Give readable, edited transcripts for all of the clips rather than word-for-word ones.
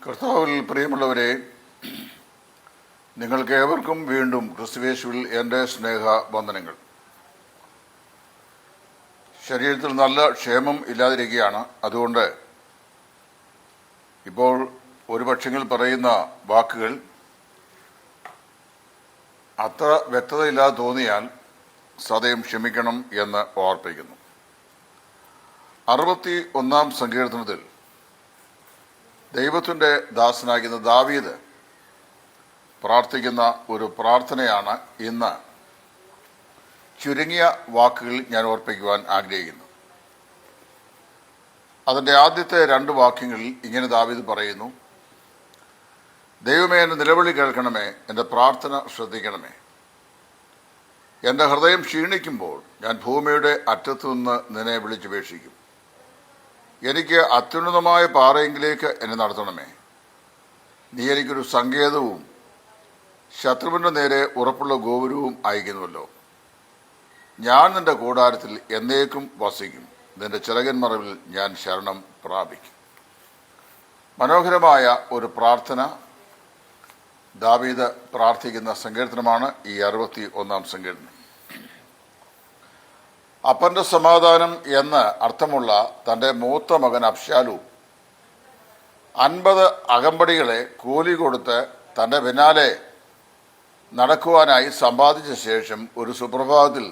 കർത്താവിൽ പ്രിയമുള്ളവരെ, നിങ്ങൾക്കേവർക്കും വീണ്ടും ക്രിസ്തുയേശുവിൽ എൻ്റെ സ്നേഹവന്ദനങ്ങൾ. ശരീരത്തിൽ നല്ല ക്ഷേമം ഇല്ലാതിരിക്കുകയാണ്. അതുകൊണ്ട് ഇപ്പോൾ ഒരു പക്ഷെങ്കിൽ പറയുന്ന വാക്കുകൾ അത്ര വ്യക്തതയില്ലാതെ തോന്നിയാൽ സദയം ക്ഷമിക്കണം എന്ന് ഓർപ്പിക്കുന്നു. 61 സങ്കീർത്തനത്തിൽ ദൈവത്തിൻ്റെ ദാസനാകുന്ന ദാവീദ് പ്രാർത്ഥിക്കുന്ന ഒരു പ്രാർത്ഥനയാണ് ഇന്ന് ചുരുങ്ങിയ വാക്കുകളിൽ ഞാൻ ഓർപ്പിക്കുവാൻ ആഗ്രഹിക്കുന്നു. അതിൻ്റെ ആദ്യത്തെ 2 വാക്യങ്ങളിൽ ഇങ്ങനെ ദാവീദ് പറയുന്നു: ദൈവമേ, എൻ്റെ നിലവിളി കേൾക്കണമേ, എൻ്റെ പ്രാർത്ഥന ശ്രദ്ധിക്കണമേ. എൻ്റെ ഹൃദയം ക്ഷീണിക്കുമ്പോൾ ഞാൻ ഭൂമിയുടെ അറ്റത്തു നിന്ന് നിന്നെ വിളിച്ചപേക്ഷിക്കും. എനിക്ക് അത്യുന്നതമായ പാറയെങ്കിലേക്ക് എന്നെ നടത്തണമേ. നീ എനിക്കൊരു സങ്കേതവും ശത്രുവിൻ്റെ നേരെ ഉറപ്പുള്ള ഗോപുരവും അയക്കുന്നുവല്ലോ. ഞാൻ നിന്റെ കൂടാരത്തിൽ എന്നേക്കും വസിക്കും. നിന്റെ ചിറകിൻ മറവിൽ ഞാൻ ശരണം പ്രാപിക്കും. മനോഹരമായ ഒരു പ്രാർത്ഥന ദാവീദ് പ്രാർത്ഥിക്കുന്ന സങ്കീർത്തനമാണ് ഈ 61 സങ്കീർത്തനം. അപ്പന്റെ സമാധാനം എന്ന് അർത്ഥമുള്ള തൻ്റെ മൂത്ത മകൻ അബ്ശാലോം 50 അകമ്പടികളെ കൂലി കൊടുത്ത് തൻ്റെ പിന്നാലെ നടക്കുവാനായി സമ്പാദിച്ച ശേഷം ഒരു സുപ്രഭാതത്തിൽ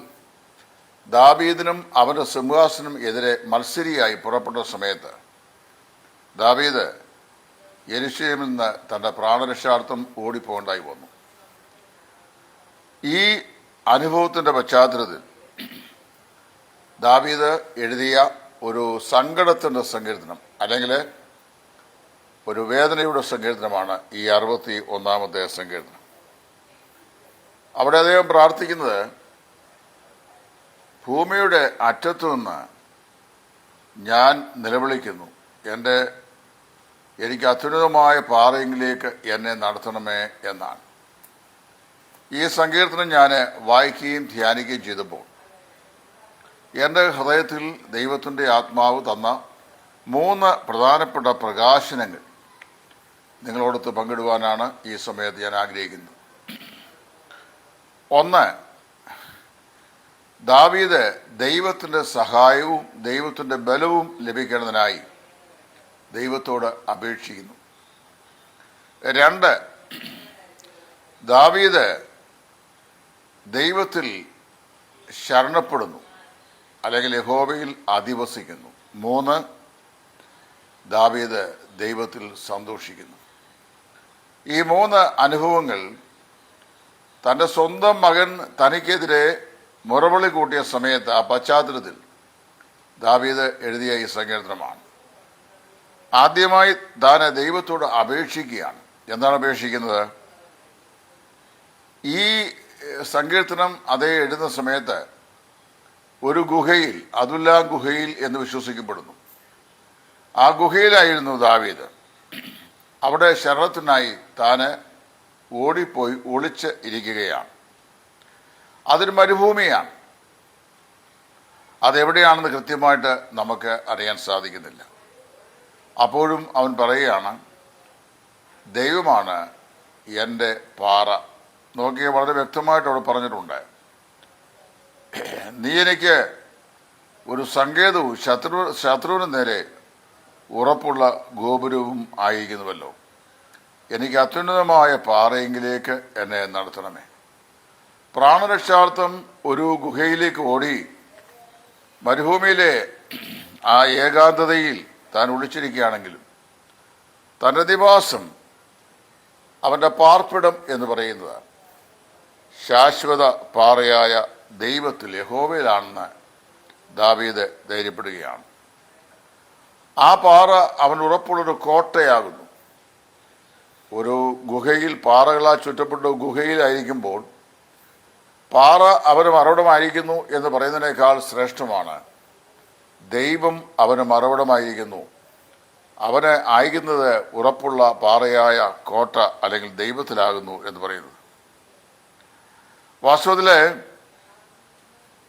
ദാവീദിനും അവൻ്റെ സിംഹാസനം എതിരെ മത്സരിയായി പുറപ്പെട്ട സമയത്ത് ദാവീദ് യെരൂശലേമിൽ നിന്ന് തൻ്റെ പ്രാണരക്ഷാർത്ഥം ഓടിപ്പോണ്ടായി വന്നു. ഈ അനുഭവത്തിൻ്റെ പശ്ചാത്തലത്തിൽ ദാവീദ് എഴുതിയ ഒരു സങ്കടത്തിൻ്റെ സങ്കീർത്തനം, അല്ലെങ്കിൽ ഒരു വേദനയുടെ സങ്കീർത്തനമാണ് ഈ 61 സങ്കീർത്തനം. അവിടെ അദ്ദേഹം പ്രാർത്ഥിക്കുന്നത്, ഭൂമിയുടെ അറ്റത്തു നിന്ന് ഞാൻ നിലവിളിക്കുന്നു, എനിക്ക് അത്യുന്നതമായ പാറയെങ്കിലേക്ക് എന്നെ നടത്തണമേ എന്നാണ്. ഈ സങ്കീർത്തനം ഞാൻ വായിക്കുകയും ധ്യാനിക്കുകയും ചെയ്തപ്പോൾ എൻ്റെ ഹൃദയത്തിൽ ദൈവത്തിൻ്റെ ആത്മാവ് തന്ന 3 പ്രധാനപ്പെട്ട പ്രകാശനങ്ങൾ നിങ്ങളോടൊത്ത് പങ്കിടുവാനാണ് ഈ സമയത്ത് ഞാൻ ആഗ്രഹിക്കുന്നത്. 1, ദാവീദ് ദൈവത്തിൻ്റെ സഹായവും ദൈവത്തിൻ്റെ ബലവും ലഭിക്കുന്നതിനായി ദൈവത്തോട് അപേക്ഷിക്കുന്നു. 2, ദാവീദ് ദൈവത്തിൽ ശരണപ്പെടുന്നു, അല്ലെങ്കിൽ യഹോവയിൽ അധിവസിക്കുന്നു. 3, ദാവീദ് ദൈവത്തിൽ സന്തോഷിക്കുന്നു. ഈ 3 അനുഭവങ്ങൾ തൻ്റെ സ്വന്തം മകൻ തനിക്കെതിരെ മുറവിളി കൂട്ടിയ സമയത്ത് ആ പശ്ചാത്തലത്തിൽ ദാവീദ് എഴുതിയ ഈ സങ്കീർത്തനമാണ്. ആദ്യമായി താൻ ദൈവത്തോട് അപേക്ഷിക്കുകയാണ്. എന്താണ് അപേക്ഷിക്കുന്നത്? ഈ സങ്കീർത്തനം അതേ എഴുതുന്ന സമയത്ത് ഒരു ഗുഹയിൽ, അതുല്ലാം ഗുഹയിൽ എന്ന് വിശ്വസിക്കപ്പെടുന്നു, ആ ഗുഹയിലായിരുന്നു ദാവീദ്. അവിടെ ശരണത്തിനായി താന് ഓടിപ്പോയി ഒളിച്ച് ഇരിക്കുകയാണ്. അതൊരു മരുഭൂമിയാണ്. അതെവിടെയാണെന്ന് കൃത്യമായിട്ട് നമുക്ക് അറിയാൻ സാധിക്കുന്നില്ല. അപ്പോഴും അവൻ പറയുകയാണ്, ദൈവമാണ് എൻ്റെ പാറ. നോക്കിയാൽ വളരെ വ്യക്തമായിട്ട് അവിടെ പറഞ്ഞിട്ടുണ്ട്, നീ എനിക്ക് ഒരു സങ്കേതവും ശത്രുവിന് നേരെ ഉറപ്പുള്ള ഗോപുരവും ആയിരിക്കുന്നുവല്ലോ. എനിക്ക് അത്യുന്നതമായ പാറയെങ്കിലേക്ക് എന്നെ നടത്തണമേ. പ്രാണരക്ഷാർത്ഥം ഒരു ഗുഹയിലേക്ക് ഓടി മരുഭൂമിയിലെ ആ ഏകാന്തതയിൽ താൻ ഒളിച്ചിരിക്കുകയാണെങ്കിലും തൻ്റെ നിവാസം, അവൻ്റെ പാർപ്പിടം എന്ന് പറയുന്നത് ശാശ്വത പാറയായ ദൈവത്തിൽ, യഹോവയിലാണെന്ന് ദാവീദ് ധൈര്യപ്പെടുകയാണ്. ആ പാറ അവൻ ഉറപ്പുള്ളൊരു കോട്ടയാകുന്നു. ഒരു ഗുഹയിൽ, പാറകളാൽ ചുറ്റപ്പെട്ട ഗുഹയിലായിരിക്കുമ്പോൾ പാറ അവന് മറവിടമായിരിക്കുന്നു എന്ന് പറയുന്നതിനേക്കാൾ ശ്രേഷ്ഠമാണ് ദൈവം അവന് മറവിടമായിരിക്കുന്നു. അവന് അയക്കുന്നത് ഉറപ്പുള്ള പാറയായ കോട്ട, അല്ലെങ്കിൽ ദൈവത്തിലാകുന്നു എന്ന് പറയുന്നത്. വാസ്തവത്തിൽ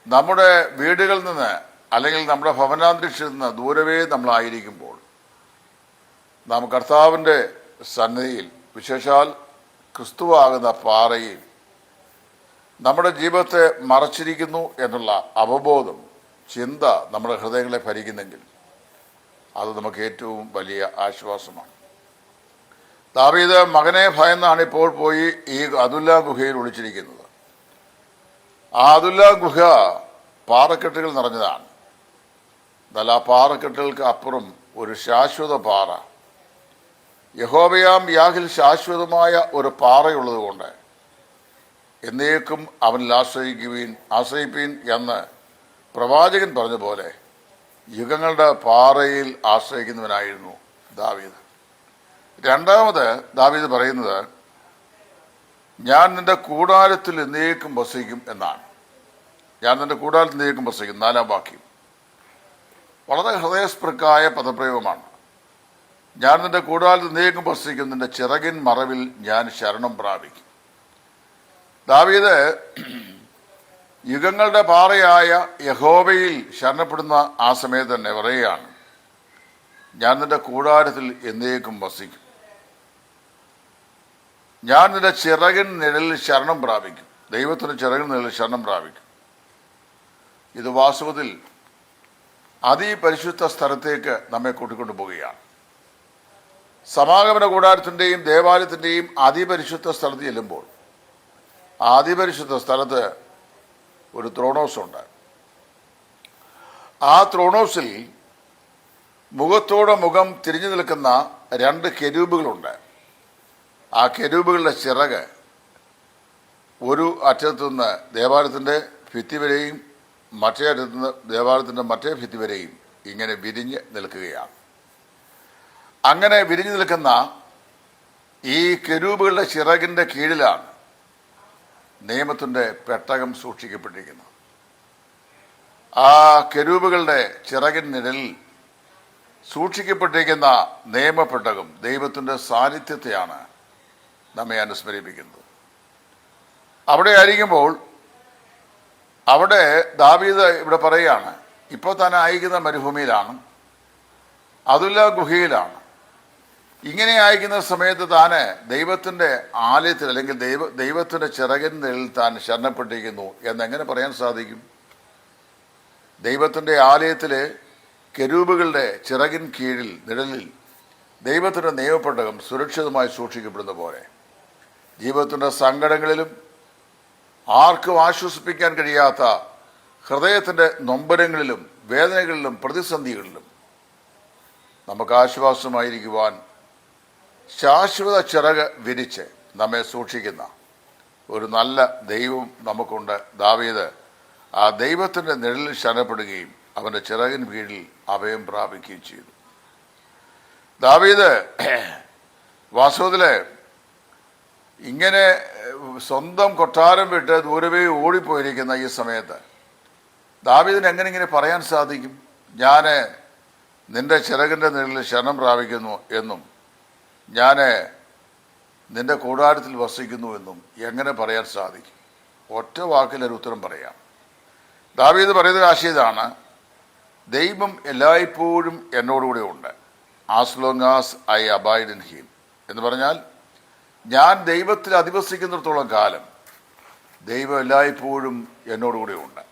നമ്മുടെ വീടുകളിൽ നിന്ന്, അല്ലെങ്കിൽ നമ്മുടെ ഭവനാന്തരീക്ഷത്തിൽ നിന്ന് ദൂരവേ നമ്മളായിരിക്കുമ്പോൾ നാം കർത്താവിൻ്റെ സന്നിധിയിൽ, വിശേഷാൽ ക്രിസ്തുവാകുന്ന പാറയിൽ നമ്മുടെ ജീവിതത്തെ മറച്ചിരിക്കുന്നു എന്നുള്ള അവബോധം, ചിന്ത നമ്മുടെ ഹൃദയങ്ങളെ ഭരിക്കുന്നെങ്കിൽ അത് നമുക്ക് ഏറ്റവും വലിയ ആശ്വാസമാണ്. ദാവീദ് മകനെ ഭയന്നാണ് ഇപ്പോൾ പോയി ഈ അദുല്ല ഗുഹയിൽ ഒളിച്ചിരിക്കുന്നത്. ആ അദുല്ല ഗുഹ പാറക്കെട്ടുകൾ നിറഞ്ഞതാണ്. എന്നാൽ ആ പാറക്കെട്ടുകൾക്ക് അപ്പുറം ഒരു ശാശ്വത പാറ, യഹോവയാം യാഹിൽ ശാശ്വതമായ ഒരു പാറയുള്ളത് കൊണ്ട് എന്നേക്കും അവനിൽ ആശ്രയിപ്പീൻ എന്ന് പ്രവാചകൻ പറഞ്ഞ പോലെ യുഗങ്ങളുടെ പാറയിൽ ആശ്രയിക്കുന്നവനായിരുന്നു ദാവീദ്. രണ്ടാമത് ദാവീദ് പറയുന്നത്, ഞാൻ നിന്റെ കൂടാരത്തിൽ എന്നേക്കും വസിക്കും എന്നാണ്. ഞാൻ നിന്റെ കൂടാരത്തിൽ എന്നേക്കും വസിക്കും. 4-ാം വാക്യം വളരെ ഹൃദയസ്പൃക്കായ പദപ്രയോഗമാണ്. ഞാൻ നിന്റെ കൂടാരത്തിൽ എന്നേക്കും വസിക്കും, നിന്റെ ചിറകിൻ മറവിൽ ഞാൻ ശരണം പ്രാപിക്കും. ദാവീദ് യുഗങ്ങളുടെ പാറയായ യഹോവയിൽ ശരണപ്പെടുന്ന ആ സമയത്ത് തന്നെ പറയുകയാണ്, ഞാൻ നിന്റെ കൂടാരത്തിൽ എന്നേക്കും വസിക്കും, ഞാൻ നിന്റെ ചിറകിൻ നിഴലിൽ ശരണം പ്രാപിക്കും. ദൈവത്തിന്റെ ചിറകിൻ നിഴലിൽ ശരണം പ്രാപിക്കും. ഇത് വാസ്തവത്തിൽ അതിപരിശുദ്ധ സ്ഥലത്തേക്ക് നമ്മെ കൂട്ടിക്കൊണ്ടു പോവുകയാണ്. സമാഗമന കൂടാരത്തിന്റെയും ദേവാലയത്തിന്റെയും അതിപരിശുദ്ധ സ്ഥലത്ത് ചെല്ലുമ്പോൾ അതിപരിശുദ്ധ സ്ഥലത്ത് ഒരു ത്രോണോസ് ഉണ്ട്. ആ ത്രോണോസിൽ മുഖത്തോടെ മുഖം തിരിഞ്ഞു നിൽക്കുന്ന 2 കെരൂബുകളുണ്ട്. ആ കെരൂബുകളുടെ ചിറക് ഒരു അറ്റത്തുനിന്ന് ദേവാലയത്തിന്റെ ഭിത്തി വരെയും മറ്റേ അറ്റത്തുനിന്ന് ദേവാലയത്തിന്റെ മറ്റേ ഭിത്തി വരെയും ഇങ്ങനെ വിരിഞ്ഞ് നിൽക്കുകയാണ്. അങ്ങനെ വിരിഞ്ഞു നിൽക്കുന്ന ഈ കെരൂബുകളുടെ ചിറകിന്റെ കീഴിലാണ് നിയമത്തിന്റെ പെട്ടകം സൂക്ഷിക്കപ്പെട്ടിരിക്കുന്നത്. ആ കെരൂബുകളുടെ ചിറകിൻ നിഴലിൽ സൂക്ഷിക്കപ്പെട്ടിരിക്കുന്ന നിയമപ്പെട്ടകം ദൈവത്തിന്റെ സാന്നിധ്യത്തെയാണ് നമ്മെ അനുസ്മരിപ്പിക്കുന്നത്. അവിടെ ആയിരിക്കുമ്പോൾ അവിടെ ദാവീദ് ഇവിടെ പറയുകയാണ്, ഇപ്പോൾ താൻ അയക്കുന്ന മരുഭൂമിയിലാണ്, അതുല്ല ഗുഹയിലാണ്. ഇങ്ങനെ അയക്കുന്ന സമയത്ത് താന് ദൈവത്തിന്റെ ആലയത്തിൽ അല്ലെങ്കിൽ ദൈവത്തിന്റെ ചിറകിൻ നിഴലിൽ താൻ ശരണപ്പെട്ടിരിക്കുന്നു എന്നെങ്ങനെ പറയാൻ സാധിക്കും? ദൈവത്തിന്റെ ആലയത്തിലെ കെരൂബുകളുടെ ചിറകിൻ കീഴിൽ നിഴലിൽ ദൈവത്തിന്റെ നിയമപ്പെട്ടകം സുരക്ഷിതമായി സൂക്ഷിക്കപ്പെടുന്ന പോലെ ജീവിതത്തിന്റെ സങ്കടങ്ങളിലും ആർക്കും ആശ്വസിപ്പിക്കാൻ കഴിയാത്ത ഹൃദയത്തിന്റെ നൊമ്പരങ്ങളിലും വേദനകളിലും പ്രതിസന്ധികളിലും നമുക്ക് ആശ്വാസമായിരിക്കുവാൻ ശാശ്വത ചിറക് വിരിച്ച് നമ്മെ സൂക്ഷിക്കുന്ന ഒരു നല്ല ദൈവം നമുക്കുണ്ട്. ദാവീദ് ആ ദൈവത്തിന്റെ നിഴലിൽ ശരണപ്പെടുകയും അവന്റെ ചിറകിൻ കീഴിൽ അഭയം പ്രാപിക്കുകയും ചെയ്തു. ദാവീദ് വാസ്തവത്തില് ഇങ്ങനെ സ്വന്തം കൊട്ടാരം വിട്ട് ദൂരവേ ഓടിപ്പോയിരിക്കുന്ന ഈ സമയത്ത് ദാവീദിന് എങ്ങനെ ഇങ്ങനെ പറയാൻ സാധിക്കും, ഞാൻ നിന്റെ ചിറകിന്റെ നിഴലിൽ ശരണം പ്രാപിക്കുന്നു എന്നും ഞാൻ നിന്റെ കൂടാരത്തിൽ വസിക്കുന്നു എന്നും എങ്ങനെ പറയാൻ സാധിക്കും? ഒറ്റ വാക്കിലൊരു ഉത്തരം പറയാം. ദാവീദ് പറയുന്ന ആശയം ഇതാണ്, ദൈവം എല്ലായ്പ്പോഴും എന്നോടുകൂടെ ഉണ്ട്. As long as I abide in him എന്ന് പറഞ്ഞാൽ ഞാൻ ദൈവത്തിൽ അധിവസിക്കുന്നിടത്തോളം കാലം ദൈവം എല്ലായ്പ്പോഴും എന്നോടുകൂടെ ഉണ്ട്.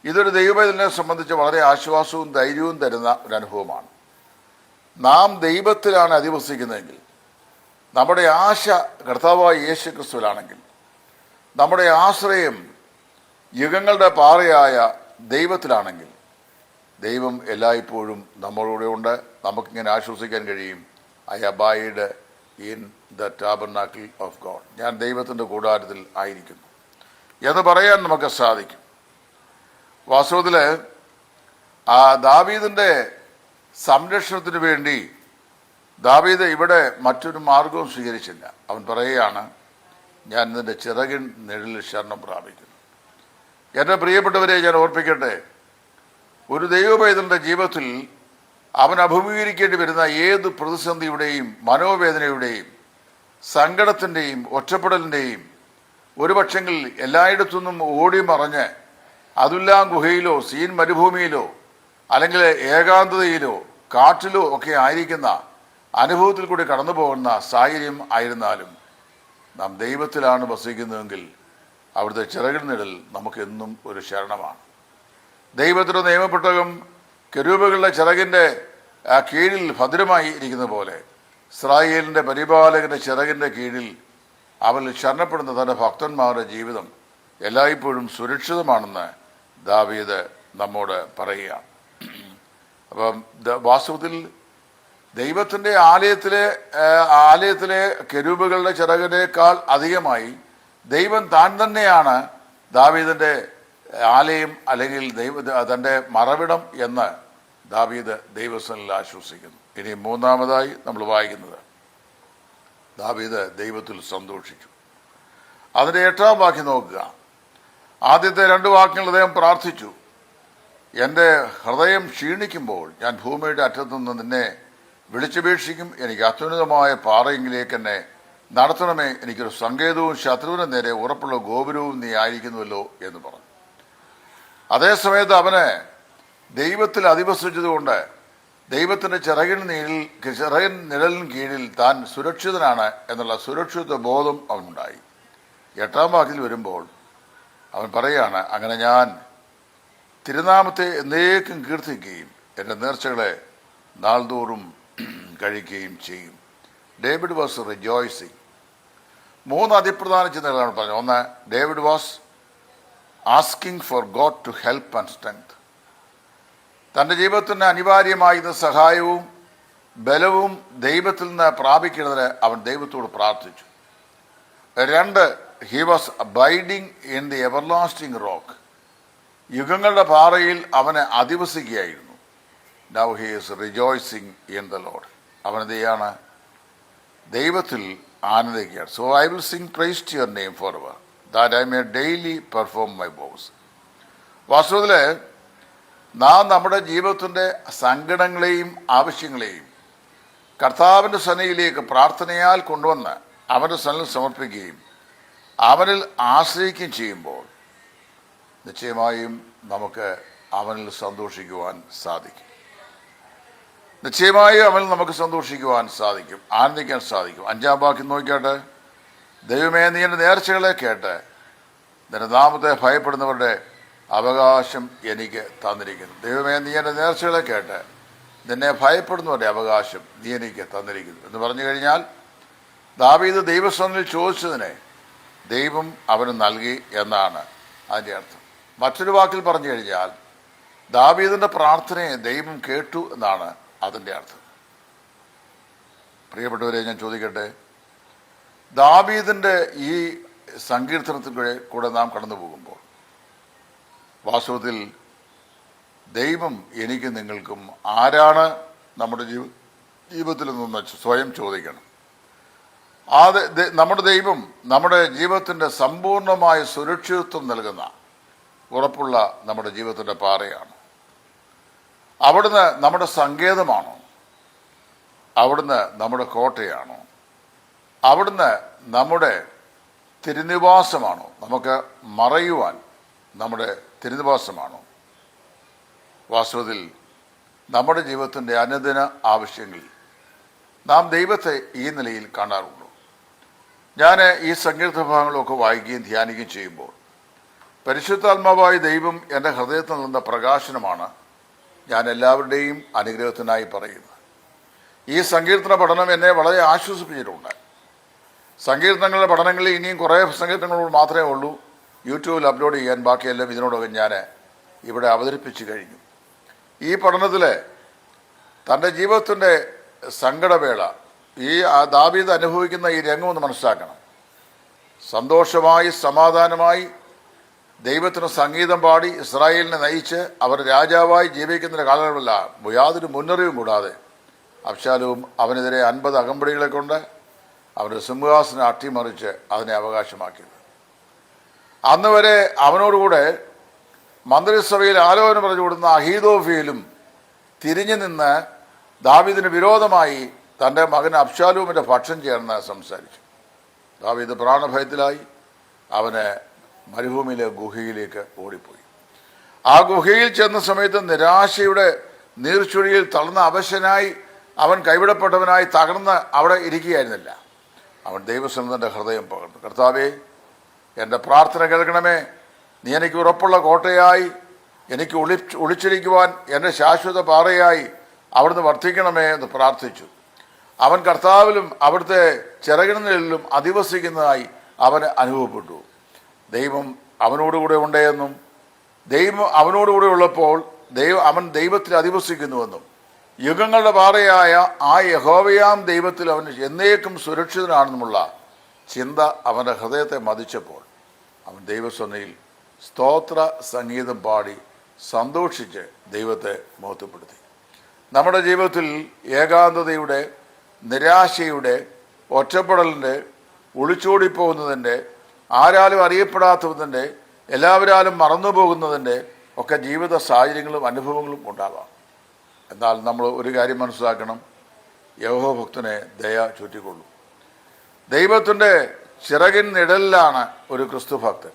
ഇതൊരു ദൈവവേദനെ സംബന്ധിച്ച് വളരെ ആശ്വാസവും ധൈര്യവും തരുന്ന ഒരു അനുഭവമാണ്. നാം ദൈവത്തിലാണ് അധിവസിക്കുന്നതെങ്കിൽ, നമ്മുടെ ആശ കർത്താവായ യേശു ക്രിസ്തുവിലാണെങ്കിൽ, നമ്മുടെ ആശ്രയം യുഗങ്ങളുടെ പാറയായ ദൈവത്തിലാണെങ്കിൽ ദൈവം എല്ലായ്പ്പോഴും നമ്മളോടെ ഉണ്ട്. നമുക്കിങ്ങനെ ആശ്വസിക്കാൻ കഴിയും, I abide in the tabernacle of God, ഞാൻ ദൈവത്തിൻ്റെ കൂടാരത്തിൽ ആയിരിക്കുന്നു എന്ന് പറയാൻ നമുക്ക് സാധിക്കും. വാസ്തവത്തിൽ ആ ദാവീദിന്റെ സംരക്ഷണത്തിന് വേണ്ടി ദാവീദ് ഇവിടെ മറ്റൊരു മാർഗവും സ്വീകരിച്ചില്ല. അവൻ പറയുകയാണ്, ഞാൻ നിന്റെ ചിറകിൻ നിഴലിൽ ശരണം പ്രാപിക്കുന്നു. എൻ്റെ പ്രിയപ്പെട്ടവരെ, ഞാൻ ഓർപ്പിക്കട്ടെ, ഒരു ദൈവപൈതലിന്റെ ജീവിതത്തിൽ അവൻ അഭിമുഖീകരിക്കേണ്ടി വരുന്ന ഏത് പ്രതിസന്ധിയുടെയും മനോവേദനയുടെയും സങ്കടത്തിൻ്റെയും ഒറ്റപ്പെടലിൻ്റെയും ഒരുപക്ഷെങ്കിൽ എല്ലായിടത്തുനിന്നും ഓടി മറഞ്ഞ് അതുല്ലാം ഗുഹയിലോ സീൻ മരുഭൂമിയിലോ അല്ലെങ്കിൽ ഏകാന്തതയിലോ കാട്ടിലോ ഒക്കെ ആയിരിക്കുന്ന അനുഭവത്തിൽ കൂടി കടന്നു പോകുന്ന സാഹചര്യം ആയിരുന്നാലും നാം ദൈവത്തിലാണ് വസിക്കുന്നതെങ്കിൽ അവിടുത്തെ ചിറകിൻ നിഴൽ നമുക്കെന്നും ഒരു ശരണമാണ്. ദൈവത്തിൻ്റെ നിയമപ്പെട്ടകം കെരൂബുകളുടെ ചിറകിൻ്റെ കീഴിൽ ഭദ്രമായി ഇരിക്കുന്ന പോലെ ഇസ്രായേലിൻ്റെ പരിപാലകന്റെ ചിറകിൻ്റെ കീഴിൽ അവനിൽ ശരണപ്പെടുന്ന തൻ്റെ ഭക്തന്മാരുടെ ജീവിതം എല്ലായ്പ്പോഴും സുരക്ഷിതമാണെന്ന് ദാവീദ് നമ്മോട് പറയുകയാണ്. അപ്പം വാസ്തവത്തിൽ ദൈവത്തിൻ്റെ ആലയത്തിലെ കെരൂബുകളുടെ ചിറകിനേക്കാൾ അധികമായി ദൈവം താൻ തന്നെയാണ് ദാവീദിൻ്റെ ആലയം അല്ലെങ്കിൽ തൻ്റെ മറവിടം എന്ന് ദാവീദ് ദൈവസനിൽ ആശ്വസിക്കുന്നു. ഇനി മൂന്നാമതായി നമ്മൾ വായിക്കുന്നത് ദാവീദ് ദൈവത്തിൽ സന്തോഷിച്ചു. അതിൻ്റെ 8-ാം വാക്യം നോക്കുക. ആദ്യത്തെ 2 വാക്യങ്ങൾ അദ്ദേഹം പ്രാർത്ഥിച്ചു. എൻ്റെ ഹൃദയം ക്ഷീണിക്കുമ്പോൾ ഞാൻ ഭൂമിയുടെ അറ്റത്തുനിന്ന് നിന്നെ വിളിച്ചപേക്ഷിക്കും. എനിക്ക് അത്യുന്നതമായ പാറയെങ്കിലേക്ക് എന്നെ നടത്തണമേ. എനിക്കൊരു സങ്കേതവും ശത്രുവിന് നേരെ ഉറപ്പുള്ള ഗോപുരവും നീ ആയിരിക്കുന്നുവല്ലോ എന്ന് പറഞ്ഞു. അതേസമയത്ത് അവന് ദൈവത്തിൽ അധിവസിച്ചതുകൊണ്ട് ദൈവത്തിൻ്റെ ചിറകിൻ നിഴലിന് കീഴിൽ താൻ സുരക്ഷിതനാണ് എന്നുള്ള സുരക്ഷിത ബോധം അവനുണ്ടായി. 8-ാം വാക്യത്തിൽ വരുമ്പോൾ അവൻ പറയുകയാണ്, അങ്ങനെ ഞാൻ തിരുനാമത്തെ എന്നേക്കും കീർത്തിക്കുകയും എൻ്റെ നേർച്ചകളെ നാൾതോറും കഴിക്കുകയും ചെയ്യും. David was rejoicing. 3 അതിപ്രധാന ചിന്തകളാണ് പറഞ്ഞത്. ഒന്ന്, David was asking for God to help and strength. തൻ്റെ ജീവിതത്തിന് അനിവാര്യമായിരുന്ന സഹായവും ബലവും ദൈവത്തിൽ നിന്ന് പ്രാപിക്കുന്നതിന് അവൻ ദൈവത്തോട് പ്രാർത്ഥിച്ചു. 2, he was abiding in the everlasting rock. യുഗങ്ങളുടെ പാറയിൽ അവനെ അധിവസിക്കുകയായിരുന്നു. Now he is rejoicing in the lord. അവൻ എന്ത് ചെയ്യാണ്? ദൈവത്തിൽ ആനന്ദിക്കുകയാണ്. So I will sing praise to your name for ever that I may daily perform my vows. വാസ്തവത്തിൽ നാം നമ്മുടെ ജീവിതത്തിൻ്റെ സങ്കടങ്ങളെയും ആവശ്യങ്ങളെയും കർത്താവിൻ്റെ സന്നിധിയിലേക്ക് പ്രാർത്ഥനയാൽ കൊണ്ടുവന്ന് അവൻ്റെ സന്നിധിയിൽ സമർപ്പിക്കുകയും അവനിൽ ആശ്രയിക്കുകയും ചെയ്യുമ്പോൾ നിശ്ചയമായും നമുക്ക് അവനിൽ സന്തോഷിക്കുവാൻ സാധിക്കും. നിശ്ചയമായും അവനിൽ നമുക്ക് സന്തോഷിക്കുവാൻ സാധിക്കും, ആനന്ദിക്കാൻ സാധിക്കും. 5-ാം വാക്യം നോക്കിയാട്ടെ. ദൈവമേ, നീ എൻ്റെ നേർച്ചകളെ കേട്ട് നിന്റെ നാമത്തെ ഭയപ്പെടുന്നവരുടെ അവകാശം എനിക്ക് തന്നിരിക്കുന്നു. ദൈവമേ, നീ എൻ്റെ നേർച്ചകളെ കേട്ട് നിന്നെ ഭയപ്പെടുന്നവരുടെ അവകാശം നീ എനിക്ക് തന്നിരിക്കുന്നു എന്ന് പറഞ്ഞു കഴിഞ്ഞാൽ ദാവീദ് ദൈവസന്നിധിയിൽ ചോദിച്ചതിനെ ദൈവം അവന് നൽകി എന്നാണ് അതിൻ്റെ അർത്ഥം. മറ്റൊരു വാക്കിൽ പറഞ്ഞു കഴിഞ്ഞാൽ ദാവീദിൻ്റെ പ്രാർത്ഥനയെ ദൈവം കേട്ടു എന്നാണ് അതിൻ്റെ അർത്ഥം. പ്രിയപ്പെട്ടവരെ, ഞാൻ ചോദിക്കട്ടെ, ദാവീദിൻ്റെ ഈ സങ്കീർത്തനത്തിൽ കൂടെ നാം കടന്നു പോകുമ്പോൾ വാസ്തവത്തിൽ ദൈവം എനിക്കും നിങ്ങൾക്കും ആരാണ് നമ്മുടെ ജീവിതത്തിൽ നിന്ന് സ്വയം ചോദിക്കണം. നമ്മുടെ ദൈവം നമ്മുടെ ജീവിതത്തിൻ്റെ സമ്പൂർണമായ സുരക്ഷിതത്വം നൽകുന്ന ഉറപ്പുള്ള നമ്മുടെ ജീവിതത്തിൻ്റെ പാറയാണ്. അവിടുന്ന് നമ്മുടെ സങ്കേതമാണോ? അവിടുന്ന് നമ്മുടെ കോട്ടയാണോ? അവിടുന്ന് നമ്മുടെ തിരുനിവാസമാണോ? നമുക്ക് മറയുവാൻ നമ്മുടെ തിരുനിവാസമാണോ? വാസ്തവത്തിൽ നമ്മുടെ ജീവിതത്തിൻ്റെ അനുദിന ആവശ്യങ്ങളിൽ നാം ദൈവത്തെ ഈ നിലയിൽ കാണാറുള്ളൂ. ഞാൻ ഈ സങ്കീർത്തന ഭാഗങ്ങളൊക്കെ വായിക്കുകയും ധ്യാനിക്കുകയും ചെയ്യുമ്പോൾ പരിശുദ്ധാത്മാവായ ദൈവം എൻ്റെ ഹൃദയത്തിൽ നിന്ന പ്രകാശനമാണ് ഞാൻ എല്ലാവരുടെയും അനുഗ്രഹത്തിനായി പറയുന്നത്. ഈ സങ്കീർത്തന പഠനം എന്നെ വളരെ ആശ്വസിപ്പിച്ചിട്ടുണ്ട്. സങ്കീർത്തനങ്ങളുടെ പഠനങ്ങളിൽ ഇനിയും കുറേ സങ്കീർത്തനങ്ങൾ മാത്രമേ ഉള്ളൂ യൂട്യൂബിൽ അപ്ലോഡ് ചെയ്യാൻ. ബാക്കിയെല്ലാം ഇതിനോടൊക്കെ ഞാൻ ഇവിടെ അവതരിപ്പിച്ചു കഴിഞ്ഞു. ഈ പഠനത്തിൽ തൻ്റെ ജീവിതത്തിൻ്റെ സങ്കടവേള ഈ ദാവീദ് അനുഭവിക്കുന്ന ഈ രംഗമൊന്ന് മനസ്സിലാക്കണം. സന്തോഷമായി സമാധാനമായി ദൈവത്തിന് സംഗീതം പാടി ഇസ്രായേലിനെ നയിച്ച് അവർ രാജാവായി ജീവിക്കുന്ന കാലങ്ങളല്ല യാതൊരു മുന്നറിവും കൂടാതെ അബ്ശാലോം അവനെതിരെ 50 അകമ്പടികളെ കൊണ്ട് അവരുടെ സിംഹാസനം അട്ടിമറിച്ച് അതിനെ അവകാശമാക്കിയത്. അന്ന് വരെ അവനോടുകൂടെ മന്ത്രിസഭയിൽ ആലോചന പറഞ്ഞു കൊടുക്കുന്ന അഹീതോഫേലും തിരിഞ്ഞു നിന്ന് ദാവീദിന് വിരോധമായി തൻ്റെ മകൻ അബ്ശാലോമിൻ്റെ പക്ഷം ചേർന്ന് സംസാരിച്ചു. ദാവീദ് പ്രാണഭയത്തിലായി. അവന് മരുഭൂമിയിലെ ഗുഹയിലേക്ക് ഓടിപ്പോയി. ആ ഗുഹയിൽ ചെന്ന സമയത്ത് നിരാശയുടെ നീർച്ചുഴിയിൽ തളർന്ന അവശനായി അവൻ കൈവിടപ്പെട്ടവനായി തകർന്ന് അവിടെ ഇരിക്കുകയായിരുന്നില്ല. അവൻ ദൈവസന്നിധിയുടെ ഹൃദയം പകർന്നു. കർത്താവേ, എൻ്റെ പ്രാർത്ഥന കേൾക്കണമേ. നീ എനിക്ക് ഉറപ്പുള്ള കോട്ടയായി, എനിക്ക് ഒളിച്ചിരിക്കുവാൻ എൻ്റെ ശാശ്വത പാറയായി അവിടുന്ന് വർദ്ധിക്കണമേ എന്ന് പ്രാർത്ഥിച്ചു. അവൻ കർത്താവിലും അവിടുത്തെ ചിറകിനുള്ളിലും അധിവസിക്കുന്നതായി അവന് അനുഭവപ്പെട്ടു. ദൈവം അവനോടുകൂടെ ഉണ്ടെന്നും ദൈവം അവനോടുകൂടെ ഉള്ളപ്പോൾ അവൻ ദൈവത്തിൽ അധിവസിക്കുന്നുവെന്നും യുഗങ്ങളുടെ പാറയായ ആ യഹോവയാം ദൈവത്തിൽ അവൻ എന്നേക്കും സുരക്ഷിതനാണെന്നുമുള്ള ചിന്ത അവൻ്റെ ഹൃദയത്തെ മതിച്ചപ്പോൾ അവൻ ദൈവസന്നിധിയിൽ സ്തോത്ര സംഗീതം പാടി സന്തോഷിച്ച് ദൈവത്തെ മഹത്വപ്പെടുത്തി. നമ്മുടെ ജീവിതത്തിൽ ഏകാന്തതയുടെ, നിരാശയുടെ, ഒറ്റപ്പെടലിൻ്റെ, ഒളിച്ചോടിപ്പോകുന്നതിൻ്റെ, ആരാലും അറിയപ്പെടാത്തതിൻ്റെ, എല്ലാവരാലും മറന്നുപോകുന്നതിൻ്റെ ഒക്കെ ജീവിത സാഹചര്യങ്ങളും അനുഭവങ്ങളും ഉണ്ടാകാം. എന്നാൽ നമ്മൾ ഒരു കാര്യം മനസ്സിലാക്കണം, യഹോവഭക്തനെ ദയ ചുറ്റിക്കൊള്ളും. ദൈവത്തിൻ്റെ ചിറകിൻ നിഴലിലാണ് ഒരു ക്രിസ്തുഭക്തൻ.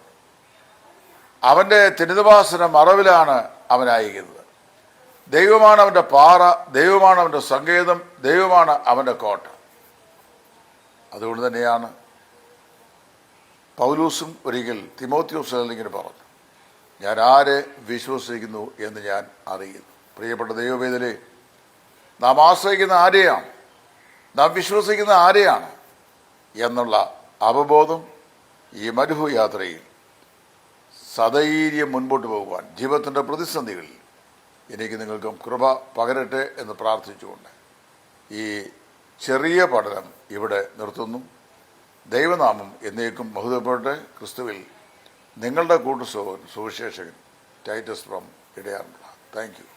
അവൻ്റെ തിരുനിവാസന മറവിലാണ് അവനായിരിക്കുന്നത്. ദൈവമാണ് അവൻ്റെ പാറ, ദൈവമാണ് അവൻ്റെ സങ്കേതം, ദൈവമാണ് അവൻ്റെ കോട്ട. അതുകൊണ്ട് തന്നെയാണ് പൗലൂസും ഒരിക്കൽ തിമോത്തിയോസിൽ ഇങ്ങനെ പറഞ്ഞു, ഞാൻ ആരെ വിശ്വസിക്കുന്നു എന്ന് ഞാൻ അറിയുന്നു. പ്രിയപ്പെട്ട ദൈവവേദലേ, നാം ആശ്രയിക്കുന്ന ആരെയാണ്, നാം വിശ്വസിക്കുന്ന ആരെയാണ് എന്നുള്ള അവബോധം ഈ മരുഭൂയാത്രയിൽ സധൈര്യം മുൻപോട്ട് പോകുവാൻ ജീവിതത്തിൻ്റെ പ്രതിസന്ധികളിൽ എനിക്ക് നിങ്ങൾക്കും കൃപ പകരട്ടെ എന്ന് പ്രാർത്ഥിച്ചുകൊണ്ട് ഈ ചെറിയ പഠനം ഇവിടെ നിർത്തുന്നു. ദൈവനാമം എന്നേക്കും മഹത്വപ്പെടട്ടെ. ക്രിസ്തുവിൽ നിങ്ങളുടെ സുവിശേഷകൻ ടൈറ്റസ് ഫ്രം ഇടയാറുമുള്ള. Thank U.